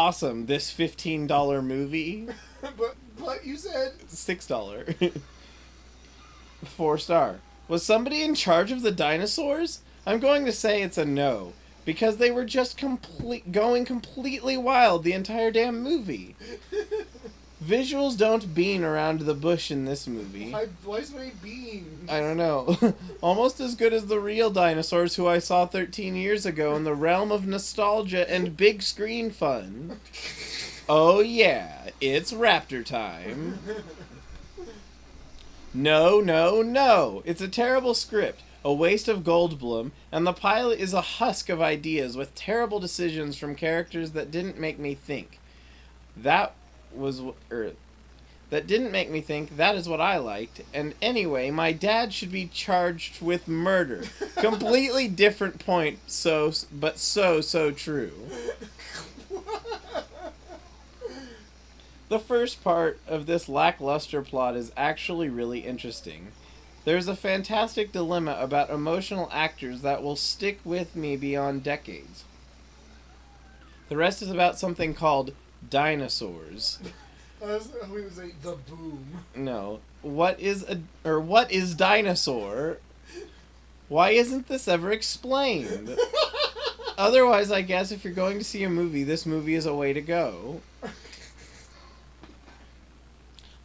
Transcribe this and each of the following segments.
awesome, this $15 movie. but you said... $6. 4-star. Was somebody in charge of the dinosaurs? I'm going to say it's a no. Because they were just going completely wild the entire damn movie. Visuals don't bean around the bush in this movie. Why is my bean? I don't know. Almost as good as the real dinosaurs who I saw 13 years ago in the realm of nostalgia and big screen fun. Oh yeah, it's raptor time. No, no, no. It's a terrible script. A waste of Goldblum, and the pilot is a husk of ideas with terrible decisions from characters that didn't make me think. That didn't make me think. That is what I liked. And anyway, my dad should be charged with murder. Completely different point, but so true. The first part of this lackluster plot is actually really interesting. There's a fantastic dilemma about emotional actors that will stick with me beyond decades. The rest is about something called dinosaurs. I was going to say the boom. No. What is dinosaur? Why isn't this ever explained? Otherwise, I guess if you're going to see a movie, this movie is a way to go.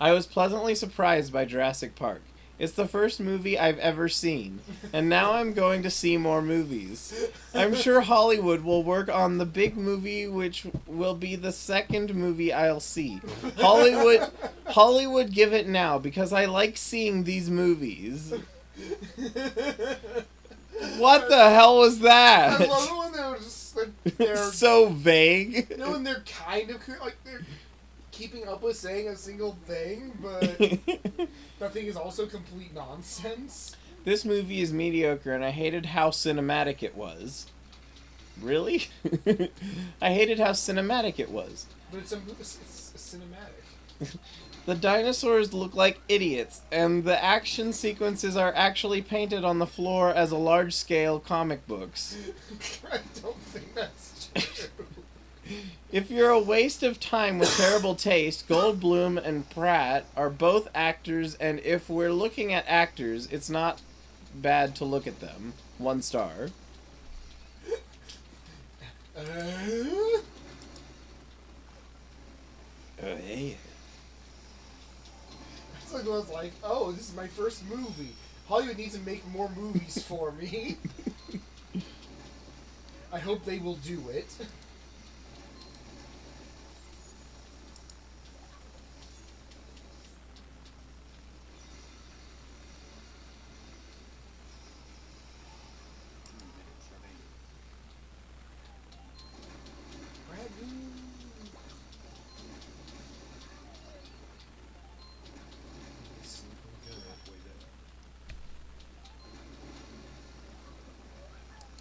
I was pleasantly surprised by Jurassic Park. It's the first movie I've ever seen, and now I'm going to see more movies. I'm sure Hollywood will work on the big movie, which will be the second movie I'll see. Hollywood, give it now, because I like seeing these movies. What the hell was that? I love it when they're just they're so vague. You know, when they're kind of like they're keeping up with saying a single thing, but nothing is also complete nonsense. This movie is mediocre, and I hated how cinematic it was. Really? I hated how cinematic it was. But it's cinematic. The dinosaurs look like idiots, and the action sequences are actually painted on the floor as a large-scale comic books. I don't think that's true. If you're a waste of time with terrible taste, Goldblum and Pratt are both actors, and if we're looking at actors, it's not bad to look at them. 1 star. Hey. It's like I was like, oh, this is my first movie. Hollywood needs to make more movies for me. I hope they will do it.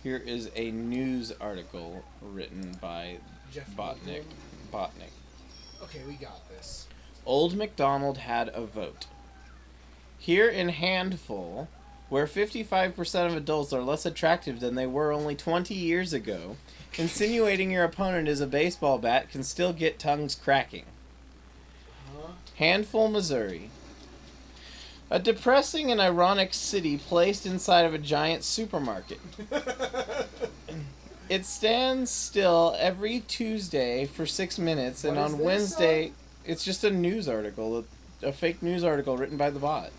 Here is a news article written by Jeff Botnick. Okay, we got this. Old MacDonald had a vote. Here in Handful, where 55% of adults are less attractive than they were only 20 years ago, insinuating your opponent is a baseball bat can still get tongues cracking. Handful, Missouri. A depressing and ironic city placed inside of a giant supermarket. It stands still every Tuesday for 6 minutes, and on Wednesday... It's just a news article, a fake news article written by the bot.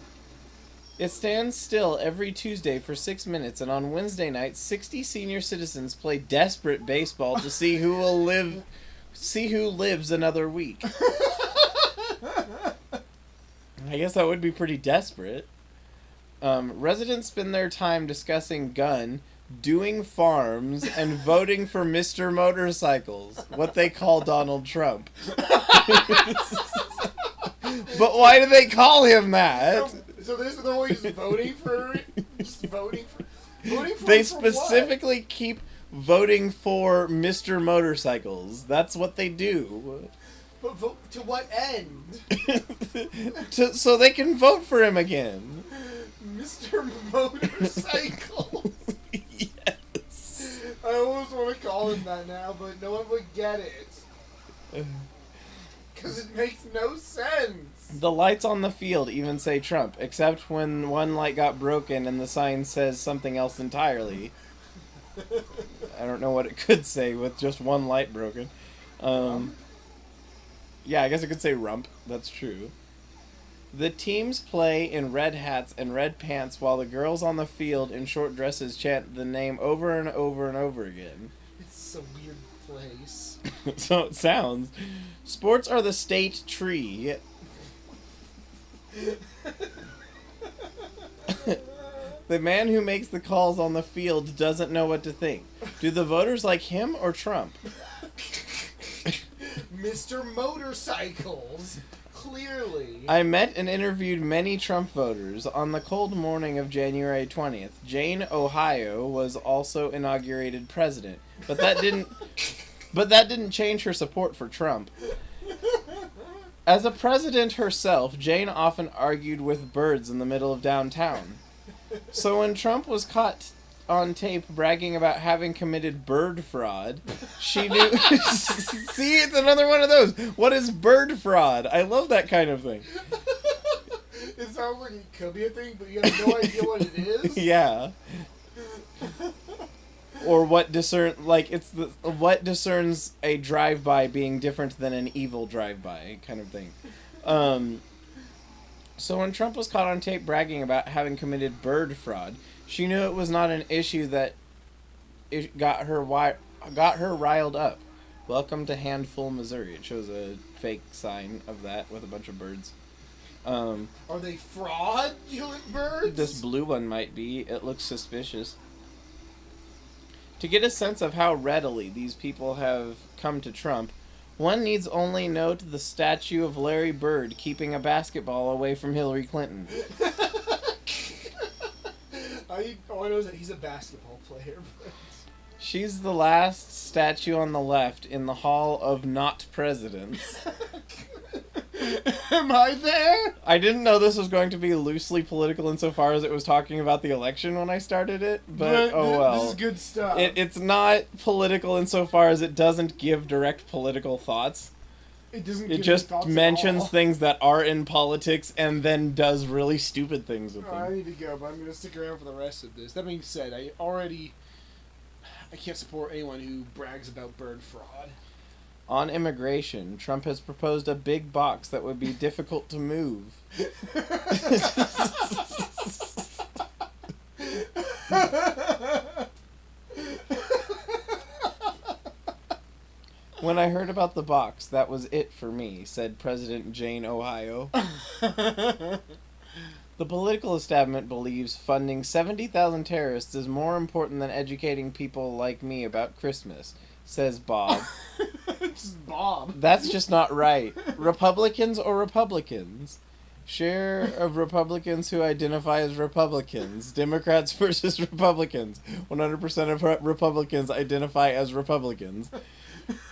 It stands still every Tuesday for 6 minutes, and on Wednesday night, 60 senior citizens play desperate baseball to see who lives another week. I guess that would be pretty desperate. Residents spend their time discussing gun, doing farms, and voting for Mr. Motorcycles, what they call Donald Trump. But why do they call him that? So they're always voting for... They specifically keep voting for Mr. Motorcycles. That's what they do. But vote to what end? So they can vote for him again. Mr. Motorcycles. Yes. I always want to call him that now, but no one would get it. Because it makes no sense. The lights on the field even say Trump, except when one light got broken and the sign says something else entirely. I don't know what it could say with just one light broken. Yeah, I guess it could say rump. That's true. The teams play in red hats and red pants while the girls on the field in short dresses chant the name over and over and over again. It's a weird place. So it sounds. Sports are the state tree. The man who makes the calls on the field doesn't know what to think. Do the voters like him or Trump? Mr. Motorcycles. Clearly. I met and interviewed many Trump voters. On the cold morning of January 20th, Jane, Ohio, was also inaugurated president. But that didn't change her support for Trump. As a president herself, Jane often argued with birds in the middle of downtown. So when Trump was caught on tape bragging about having committed bird fraud, she knew... See, it's another one of those. What is bird fraud? I love that kind of thing. It sounds like it could be a thing, but you have no idea what it is? Yeah. Or what what discerns a drive-by being different than an evil drive-by kind of thing. So when Trump was caught on tape bragging about having committed bird fraud, she knew it was not an issue that it got her riled up. Welcome to Handful, Missouri. It shows a fake sign of that with a bunch of birds. Are they fraudulent birds? This blue one might be. It looks suspicious. To get a sense of how readily these people have come to Trump, one needs only note the statue of Larry Bird keeping a basketball away from Hillary Clinton. All I know is that he's a basketball player. But... She's the last statue on the left in the Hall of Not Presidents. Am I there? I didn't know this was going to be loosely political insofar as it was talking about the election when I started it, but oh well. This is good stuff. It's not political insofar as it doesn't give direct political thoughts. It just mentions things that are in politics and then does really stupid things with them. I need to go, but I'm going to stick around for the rest of this. That being said, I can't support anyone who brags about bird fraud. On immigration, Trump has proposed a big box that would be difficult to move. When I heard about the box, that was it for me, said President Jane, Ohio. The political establishment believes funding 70,000 terrorists is more important than educating people like me about Christmas, says Bob. It's Bob. That's just not right. Republicans or Republicans? Share of Republicans who identify as Republicans. Democrats versus Republicans. 100% of Republicans identify as Republicans.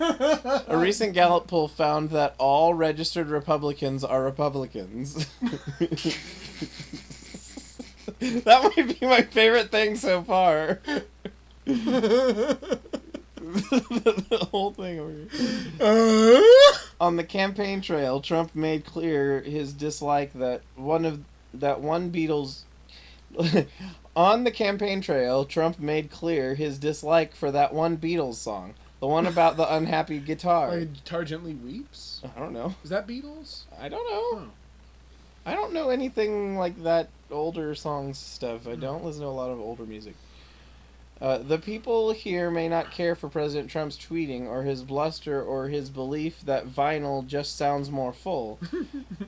A recent Gallup poll found that all registered Republicans are Republicans. That might be my favorite thing so far. The whole thing over here. On the campaign trail, Trump made clear his dislike that one Beatles. On the campaign trail, Trump made clear his dislike for that one Beatles song, the one about the unhappy guitar. Like Guitar Gently Weeps? I don't know. Is that Beatles? I don't know. Oh. I don't know anything like that older songs stuff. I don't listen to a lot of older music. The people here may not care for President Trump's tweeting or his bluster or his belief that vinyl just sounds more full,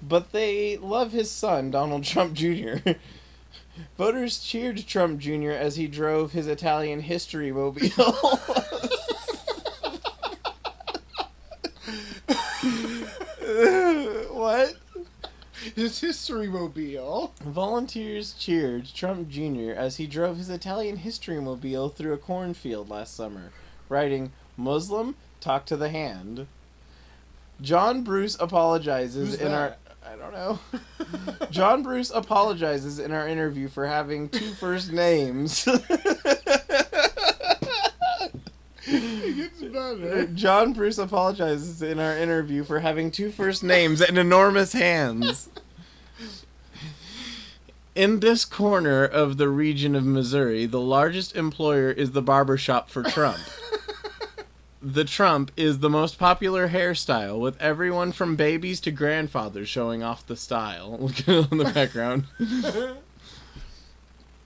but they love his son, Donald Trump Jr. Voters cheered Trump Jr. as he drove his Italian history mobile. What? His history mobile. Volunteers cheered Trump Jr. as he drove his Italian history mobile through a cornfield last summer, writing, "Muslim, talk to the hand." John Bruce apologizes I don't know. John Bruce apologizes in our interview for having two first names. He gets better. John Bruce apologizes in our interview for having 2 first names and enormous hands. In this corner of the region of Missouri, the largest employer is the barbershop for Trump. The Trump is the most popular hairstyle, with everyone from babies to grandfathers showing off the style. Look at it on the background.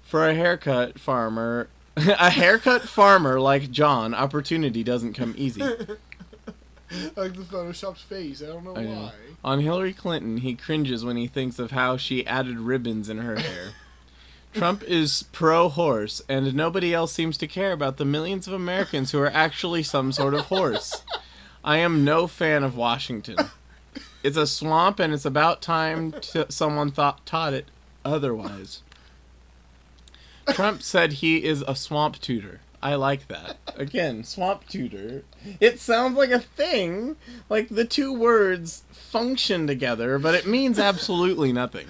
For a haircut farmer like John, opportunity doesn't come easy. Like the photoshopped face. I don't know why. On Hillary Clinton, he cringes when he thinks of how she added ribbons in her hair. Trump is pro-horse, and nobody else seems to care about the millions of Americans who are actually some sort of horse. I am no fan of Washington. It's a swamp, and it's about time someone taught it otherwise. Trump said he is a swamp tutor. I like that. Again, swamp tutor. It sounds like a thing. Like the 2 words function together, but it means absolutely nothing.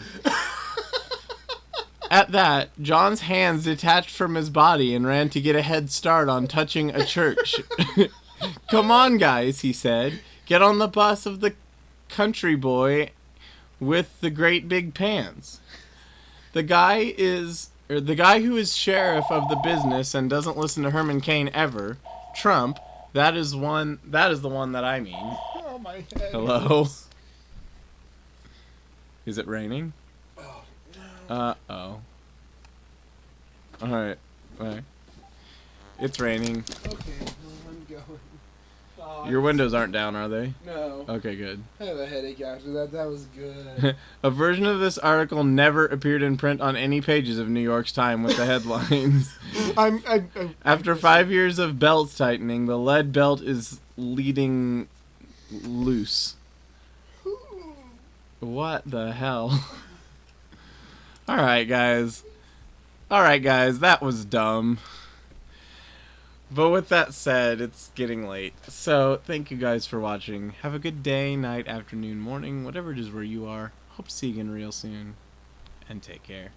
At that, John's hands detached from his body and ran to get a head start on touching a church. Come on, guys, he said. Get on the bus of the country boy with the great big pants. The guy who is sheriff of the business and doesn't listen to Herman Cain ever, Trump, that is the one that I mean. Oh, my head. Hello? Is it raining? Oh, no. Uh-oh. Alright. It's raining. Okay, well, I'm going. Oh, Your windows aren't down, are they? No. Okay, good. I have a headache after that. That was good. A version of this article never appeared in print on any pages of New York's Time with the headlines. After 5 years of belt tightening, the lead belt is leading loose. What the hell? Alright, guys, that was dumb. But with that said, it's getting late. So, thank you guys for watching. Have a good day, night, afternoon, morning, whatever it is where you are. Hope to see you again real soon. And take care.